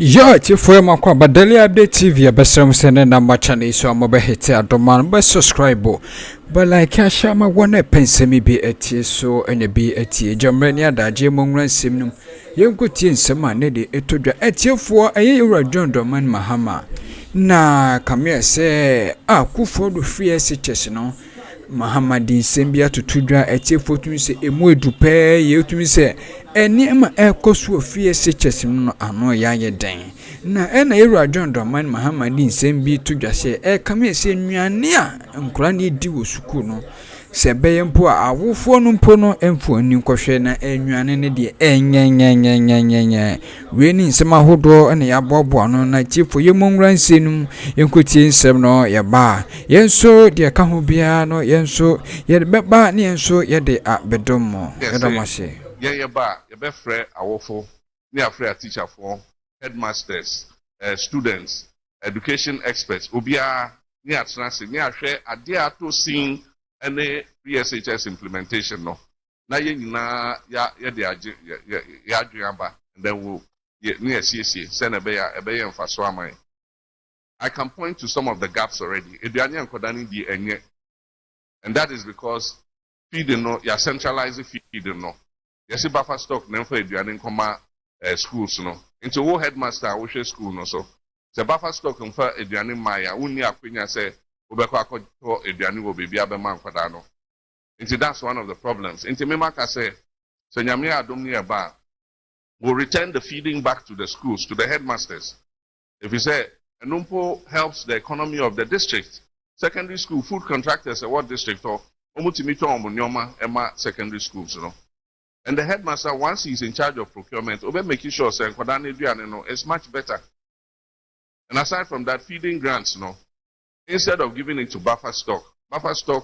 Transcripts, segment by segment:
Yo, if we are kwa badali update TV, besram sene number channel so amobe hit Addo man, be subscribe. But like I share my one pensemi be eti so ene be eti jamrani adaje monran simnum. Yenkuti nsema ne de etodwa etiefo eye John Doman Mahama. Na kamia se kufo do free SHS no. Mahama din sembia tutudwa etiefo tumi se emu edupe ye tumi se eniema ekoso free SHS no ano yaye den. Na ena John Doman Mahama din sembi tudwa se kamia se nnuane a nkura ne di wo suku no se beye mpo awofo no mpo no emfo ani nkwohwe na ennuane ne de enyenyenyenyenyenye we ni nsema hodo ene ya bobo no na chifo yemonwura nsenum yenkotie nsem no ye ba yenso de ka ho bia no yenso ye beba ne yenso ye de abedomo edamase ye ba ye be frɛ awofo ne afrɛ teacher for headmasters students education experts obia ne atranse ne ahwɛ ade ato sin any SHS implementation no na ye nyina ya de age ya adwamba and then we near CC send a be mfaso amai. I can point to some of the gaps already. Eduane ankodani di enye, and that is because feeding no ya centralized feeding no. Yesi buffer stock nem for eduane nkoma schools no. Into wo headmaster wo hwe school no so. Se buffer stock mfa eduane maya unni akwenya se obekwa akọ eduane wo bebi abema nkwada no. Into that's one of the problems. Into memaka say so nyame adom ne eba will return the feeding back to the schools, to the headmasters. If you say Enumpo helps the economy of the district, secondary school food contractors what district or omutimito omunyoma ema secondary schools, you know. And the headmaster, once he's in charge of procurement, obe making sure say it's much better. And aside from that, feeding grants, you know, instead of giving it to buffer stock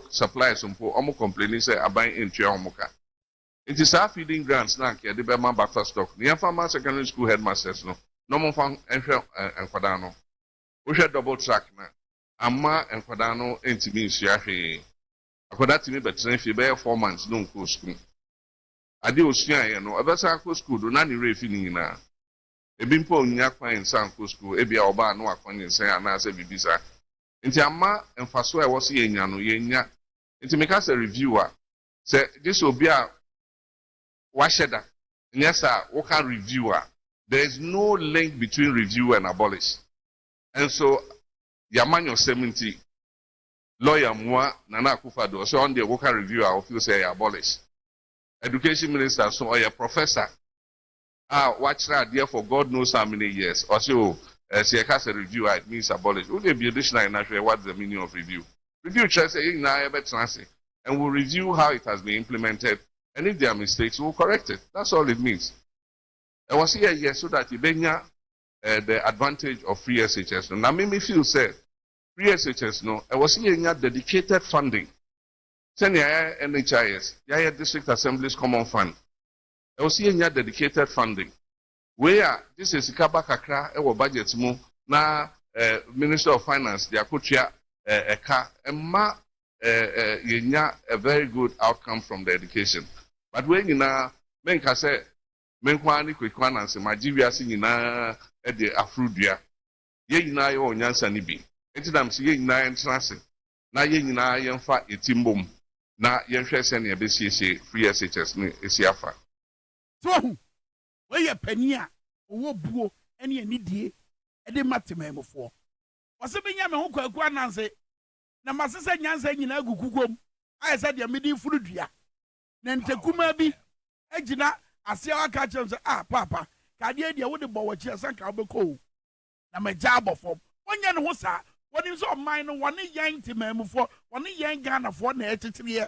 suppliers omu complaining say buying into omuka. It is our feeding grants now the Bema buffer stock. The farmer secondary school headmasters no more fun and Fadano. We should double track now. Amma and Fadano intimates Yahi. According to me, but if you bear 4 months, don't go school. I do see, you know, a better school do not be feeling now. A bimpo nyakwa in San school, Ebia Oba no akwan say and as a bibisa. Inti Amma and Faswa was yenu yenya. Inti make us a reviewer. Say this will be a washeda. Yes, sir, what can reviewer? There is no link between review and abolish. And so, Yamanyo 70, lawyer Mwa, Nana Kufado, so on the worker reviewer, of you say abolish. Education minister, so or a professor. Watch that there for God knows how many years. Or so, say a reviewer, it means abolish. Would there be additional in actually what's the meaning of review? Review just saying now, and we'll review how it has been implemented. And if there are mistakes, we'll correct it. That's all it means. I was here so that you bring the advantage of free SHS. Now, made me feel said, free SHS, no, I was here dedicated funding. Send your NHIS, your District Assembly's Common Fund. I was here dedicated funding. Where this is Kaba Kakra, our budgets mo, na Minister of Finance, the Akutia, Eka, and ma, a very good outcome from the education. But when you know, men can say, men kwani kwekwana and say, my GVS in na the Afrudia, ye na yo nyansa nibi. Enti dam si ye na entrance. Na ye na yemfa etimbom. Na yenhwe se na ebesi free SHS ni esiafa. So, we ye pania, owo buo, ene anidie, e de matememofo. Wose benya me ho kwakwa nanse. Na masese nyansa nyina agukugom. Aye se de medi furudua. Na ntekuma bi agina ase aka chem se papa ka de dia wo de bo wachi asanka obeko na magya abofom wonya ne ho sa woni so man no woni yan timamufo woni yan ganafo na etetere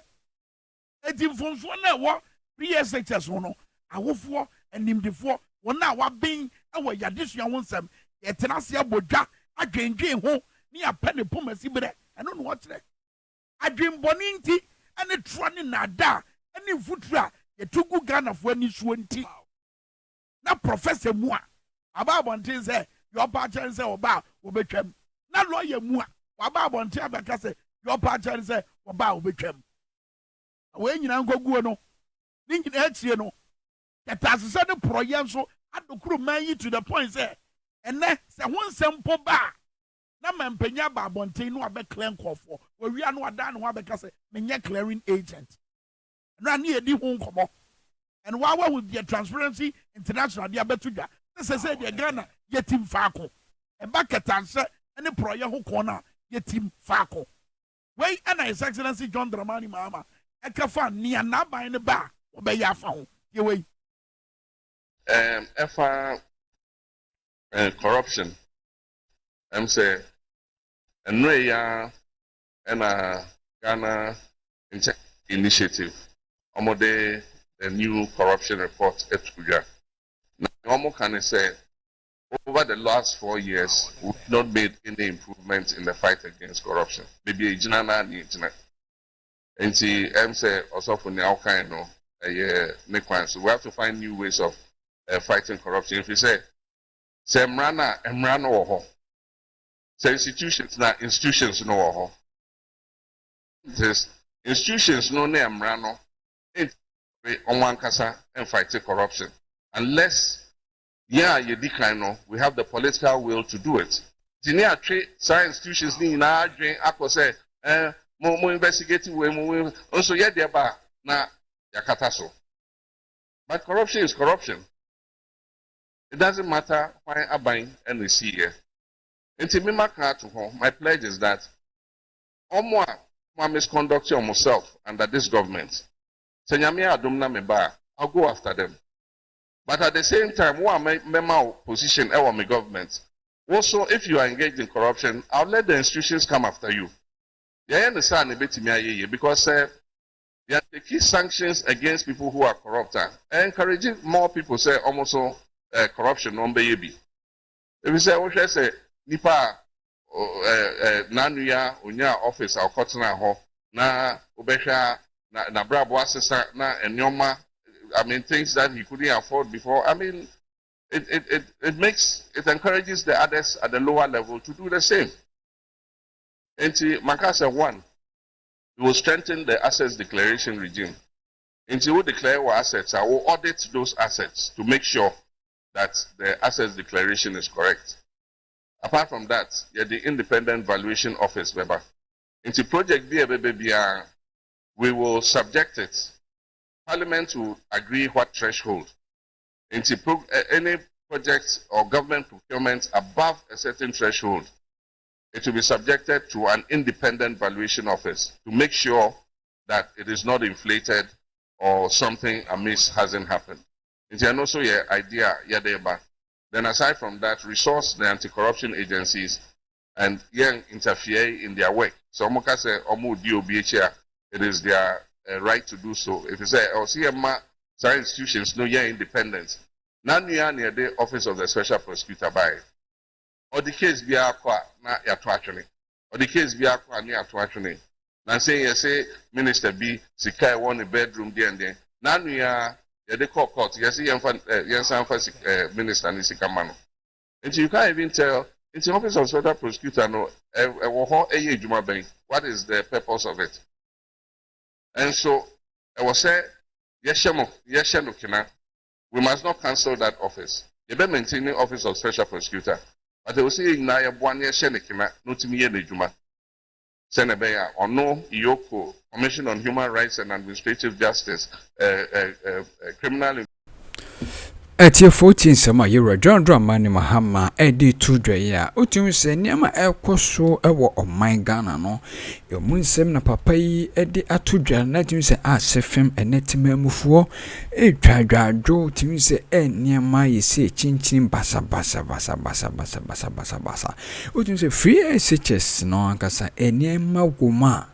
etimfonfo na wo PSHS no awofo animdefo wona waben ewo yadesua ho nsam yetenase abodwa adwendwen ho ne apane pomasi bre eno no wotre adwenboni nti ane tro ne nada ane futura yetugu ganafo ani so nti na professor mu a aba abonten say your partner say oba obetwam na lawyer mu a aba abonten abeka say your partner say oba obetwam we nyina nkoguo no ni nyina achie no yetasese ne proye nso adokuru man yi to the point say ene se ho nsɛmpo ba na mampanya ba abɔnten no abe clear nkɔfo we no ada no abɛka se menye clearing agent no ani edi ho nkɔmɔ and wawa with the Transparency International dia betu dwa say the Ghana yetim faako eba ketanse ene proye ho kona yetim faako wey ana His Excellency John Dramani Mahama ekafa nia na ban ne ba obeya afa ho ye wey efa corruption say enre ya na Ghana initiative omode the new corruption report etuja now can say over the last 4 years we've not made any improvement in the fight against corruption maybe ejina ni ejina enti say also for now kind no so we have to find new ways of fighting corruption. If you say emrana wo say institutions no wo this institutions no na emrano on one kasa and fight corruption unless you decline no we have the political will to do it. Tinia trade science institutions ni na adwen akose mo investigative way mo also ye there ba na yakata so. But corruption is corruption. It doesn't matter why Abain and we see here. My pledge is that more misconduct myself under this government. I'll go after them. But at the same time, my position my government. Also, if you are engaged in corruption, I'll let the institutions come after you. Because they are taking sanctions against people who are corrupt and encouraging more people say almost corruption on baby. If you say nipa nanuya unya office or kotna ho na ubesha na brabo assistant na enyoma, I mean things that he couldn't afford before. I mean it encourages the others at the lower level to do the same. And Makasa 1, we will strengthen the assets declaration regime. Until we declare our assets, I will audit those assets to make sure that the assets declaration is correct. Apart from that, the independent valuation office, into project BRЄ, we will subject it. Parliament will agree what threshold. Into any project or government procurement above a certain threshold, it will be subjected to an independent valuation office to make sure that it is not inflated or something amiss hasn't happened. It's also your idea, then aside from that, resource the anti-corruption agencies and interfere in their work. So Omoka say DOBH, it is their right to do so. If you say, some institutions no independent. None near the office of the special prosecutor by. Or the case be aqua na yatwatwene. Or the case be aqua ni yatwatwene. Na say minister be sikai one bedroom there and there. Na nu ya de court. Yes, minister ni sikamano. And you can't even tell in the office of special prosecutor no what is the purpose of it. And so I was say we must not cancel that office. You better maintain the office of special prosecutor. But they will say, "Na ya buani ya shenekina, no timiye de juma." Senebeya or no Yoko Commission on Human Rights and Administrative Justice, criminal. At your 14 summer, you were John Dramani Mahama, Eddie Tudreya, Utum say, Niama El Coso, or my Ghana, no. Your moon sem na papai, Eddie Atudra, let him say, Sefim, and Netime Mufo, a Trajo, Tim say, Niama, you say, Chin Chin, Bassa, Utum say, free SHS, no, Cassa, and Niama Guma.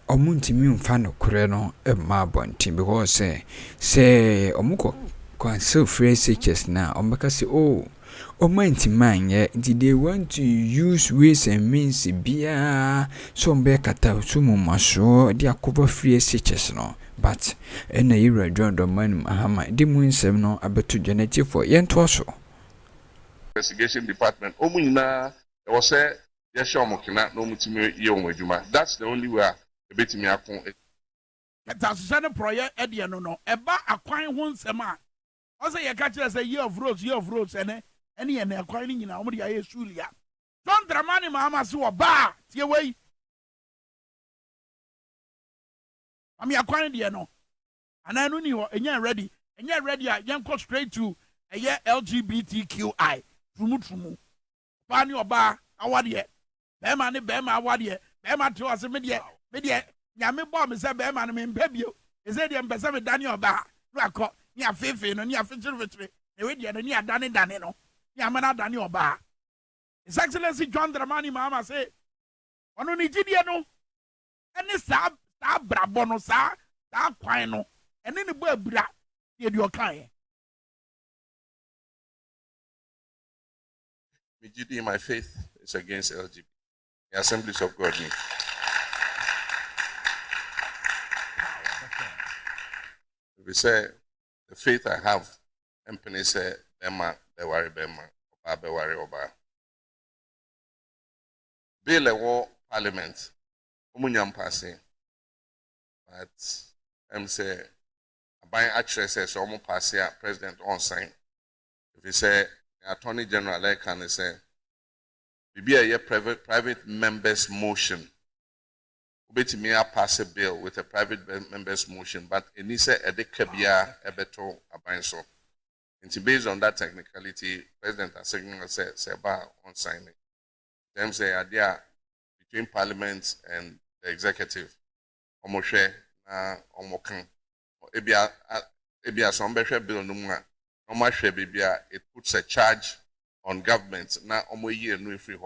Omuntimi mfano kureno mabonti because say omuko so free SHS now omeka say omanti man ye did they want to use ways and means bia so mbekata sumu maso dia cover free SHS no but ena yira John Dramani Mahama di mu nsem no abeto geneti for yento so investigation department omunyina e wo say ye shomokina no mutimi ye omadwuma. That's the only way a bit me akon that's a project ediano no eba akwan ho nsem a also you catch us a year of roads and Any and acquiring in Amudia Sulia. John Dramani Mahama saw a bar, see away. I'm acquiring the no. And I know you and you're ready. And you're ready. You're go straight to a year LGBTQI. Trumu. Pan your bar, I want yet. Bema, I want yet. Bema to us, media. Yami bomb is a bema and baby. Is it the ambassador Daniel Bar? Rock, near Fifi, and near Fitzgerald. The near Danny Danino. Yamana Daniel Bar. His Excellency John Dramani Mahama say, "Ono ni jidiano, any sab brabono sa quino, and any boy bra, did your kind." My faith is against LGBT. The Assemblies of God. We say the faith I have, and say, Bema, Bewari Bema, Oba Bewari Oba. Bill a war parliament, Umunyam passing, but say, buying actresses, almost passing, president on sign. If you say, Attorney General, like can say, be a private members' motion. Ubeti me pass a bill with a private members' motion, but it needs a dekabia ebeto abanso. And based on that technicality, President Asignal said, on signing. Them say idea between Parliament and the executive. Omoshe na omokan. Ebia sombeshe bill numwa. Omashe bibia it puts a charge on government na omoye no free.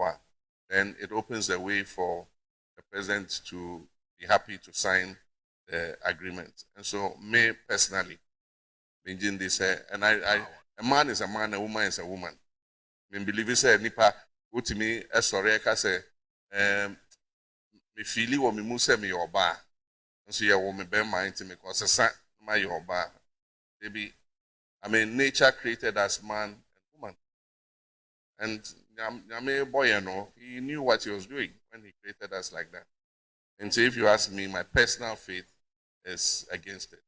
Then it opens the way for the president to be happy to sign the agreement. And so me personally, Benjin this and a man is a man, a woman is a woman. Me believe it say nipa to me sorry I say me feeli wo me mu say me yoba. So ya wo me be mind to me cause sa my yoba. Baby, I mean nature created us man and woman. And Nyame boy, you know, he knew what he was doing when he created us like that. And so if you ask me, my personal faith is against it.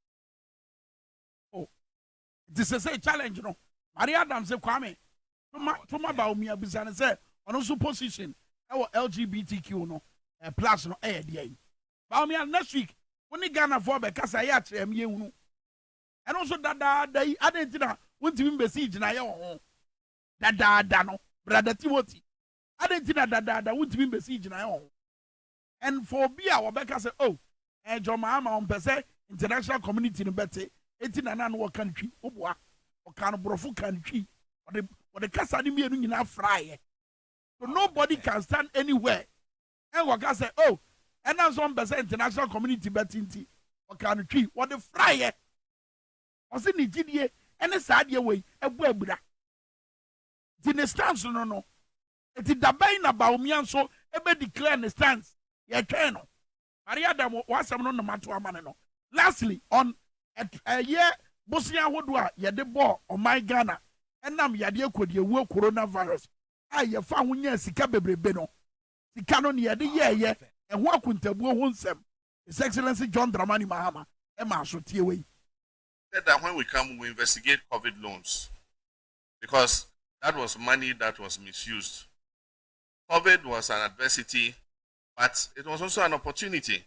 Oh, this is a challenge, you know. Maria Adam say, Kwame, to my about me, I say, on also position, our LGBTQ, no, plus no, but me next week, when you Ghana for because I actually you and also that I didn't know, when to besiege na your home. That no, brother Timothy. I didn't know that wouldn't be besiege na your home. And for be our Becca say, oh, and John Mahama on per se, international community in Betty, 18 and one country, or kind of brofu country, or the Casanimi in our fry. So nobody can stand anywhere. And what can say, oh, and now some percent international community betting or country, what the fry. Was in the and a sad way, a webra. The stance no. It is the bain about me and so ever declare the stance. Ye channel. Maria Dam was some no matter a man. Lastly, on a year, Bosnia Wodua, ye de ball on my Ghana, and nam yadia could ye work coronavirus. I ye found yes, Sikabe Beno. The canon ye de ye, and what could the wound sem? His Excellency John Dramani Mahama, Emma should tear away. Said that when we come, we investigate COVID loans because that was money that was misused. COVID was an adversity, but it was also an opportunity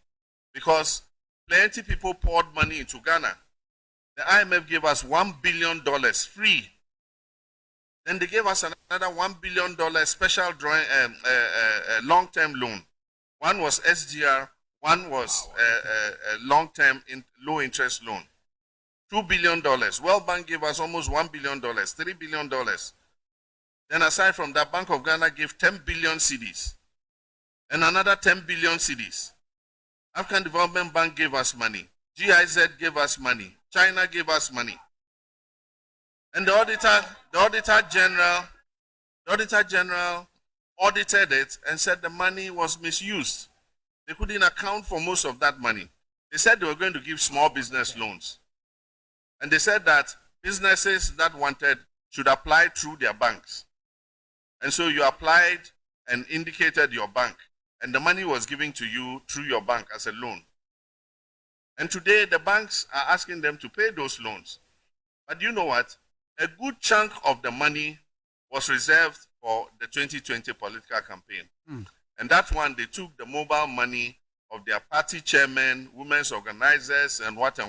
because plenty people poured money into Ghana. The IMF gave us $1 billion free. Then they gave us another $1 billion special drawing, long-term loan. One was SGR, one was long-term low-interest loan. $2 billion. World Bank gave us almost $1 billion, $3 billion. Then aside from that, Bank of Ghana gave 10 billion cedis and another 10 billion cedis. African Development Bank gave us money. GIZ gave us money. China gave us money. And the auditor general audited it and said the money was misused. They couldn't account for most of that money. They said they were going to give small business loans. And they said that businesses that wanted should apply through their banks. And so you applied and indicated your bank, and the money was given to you through your bank as a loan. And today the banks are asking them to pay those loans. But you know what? A good chunk of the money was reserved for the 2020 political campaign. And that one, they took the mobile money of their party chairmen, women's organizers, and what,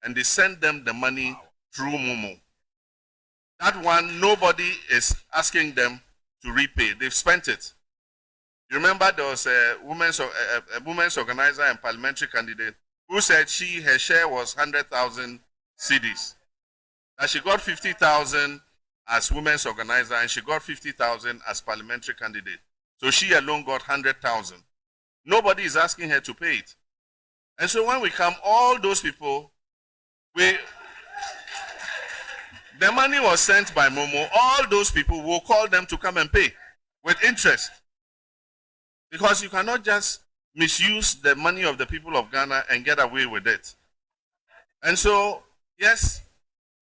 and they sent them the money through Momo. That one, nobody is asking them to repay. They've spent it. You remember there was a women's organizer and parliamentary candidate who said her share was 100,000 cedis. Now she got 50,000 as women's organizer and she got 50,000 as parliamentary candidate. So she alone got 100,000. Nobody is asking her to pay it. And so when we come, all those people, the money was sent by Momo. All those people will call them to come and pay with interest. Because you cannot just misuse the money of the people of Ghana and get away with it. And so, yes,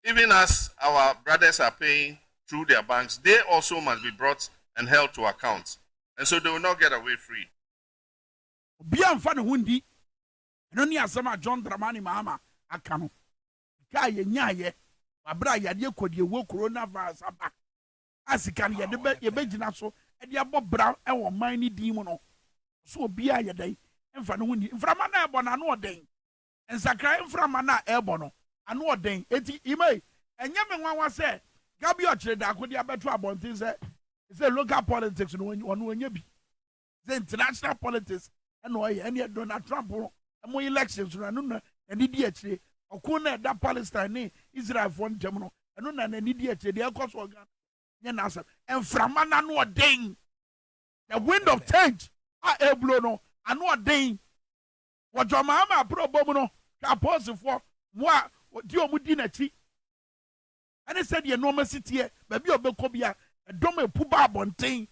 even as our brothers are paying through their banks, they also must be brought and held to account. And so they will not get away free. John Dramani Mahama Akano. Kaya nyaye, abra yade kodie wo coronavirus aba. Asikan ye begina so, e de abo bra e wo man ni din mu no. So bia ye dai, emfa no hundi. Mframa na ebo na no oden. Ensakra mframa na ebo no, anu oden. Eti ime, enye me nwanwa se, gabi ochire da akodi abeto abontin se, say local politics no onu onye bi. The international politics and any Donald Trump and more elections and di actually okuna that Palestine Israel for Germany and no and di actually the course organ nasa and framana no ding the wind of change a blow no and no ding what your mama pro bono ka pose for moi di omudi na chi and he said the enormous city baby obekobia a dome puba bonten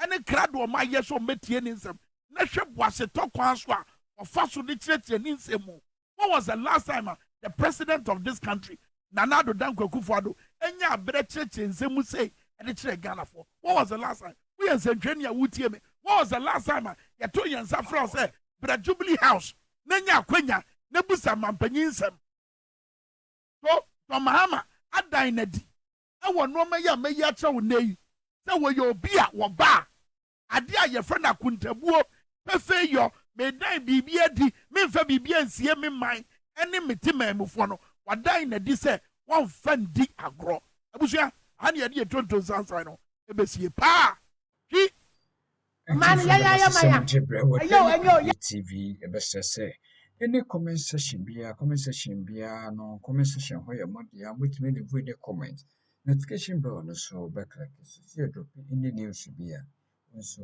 and a crowd or my yes or metianism. Nation was a talk answer or fast to the church and in Semo. What was the last time the president of this country, Nanado Danko Kufado, and ya better church in Semu say, and it's a Ghana for? What was the last time? We are Centrania Wutieme. What was the last time? Yatoya and Safra said, but a Jubilee House, Nanya Quenya, Nebusa Mampaninsem. So, from Mahama, I dined. I want no mayor, mayor, so nay. So, where your beer or bar. Adia your friend Akuntabuo, Pefe yo, may die be di, me fa be and see me mine, any metima mufono, what die in a disse, one friend di agro. Abusia, and ya dear Tonto Sansano, Ebesi pa. He Man, Likee TV, a best say. Any comment session be a no comment session where your money with me the comment. Notification bell so back like this. Drop in the news be a. So,